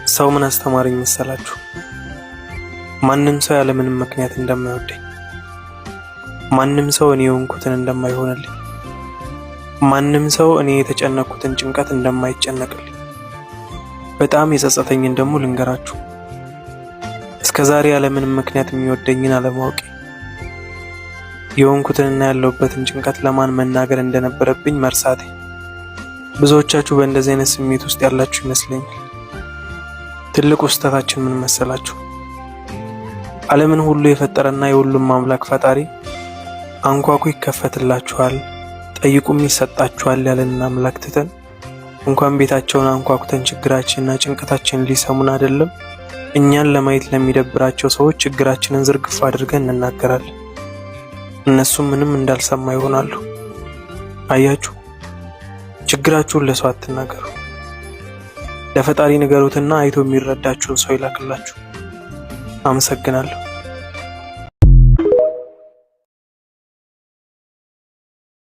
ሰው ምን አስተማረኝ መሰላችሁ? ማንም ሰው ያለ ምንም ምክንያት እንደማይወደኝ፣ ማንም ሰው እኔ የሆንኩትን እንደማይሆንልኝ፣ ማንም ሰው እኔ የተጨነቅኩትን ጭንቀት እንደማይጨነቅልኝ። በጣም የጸጸተኝን ደግሞ ልንገራችሁ። እስከዛሬ ያለ ምንም ምክንያት የሚወደኝን አለማወቄ፣ የሆንኩትንና ያለሁበትን ጭንቀት ለማን መናገር እንደነበረብኝ መርሳቴ። ብዙዎቻችሁ በእንደዚህ አይነት ስሜት ውስጥ ያላችሁ ይመስለኛል። ትልቁ ስህተታችን ምን መሰላችሁ? ዓለምን ሁሉ የፈጠረና የሁሉም አምላክ ፈጣሪ አንኳኩ ይከፈትላችኋል፣ ጠይቁም ይሰጣችኋል ያለንን አምላክ ትተን እንኳን ቤታቸውን አንኳኩተን ችግራችንና ጭንቀታችንን ሊሰሙን አይደለም እኛን ለማየት ለሚደብራቸው ሰዎች ችግራችንን ዝርግፍ አድርገን እንናገራለን። እነሱም ምንም እንዳልሰማ ይሆናሉ። አያችሁ፣ ችግራችሁን ለሰው አትናገሩ። ለፈጣሪ ንገሩትና አይቶ የሚረዳችሁን ሰው ይላክላችሁ። አመሰግናለሁ።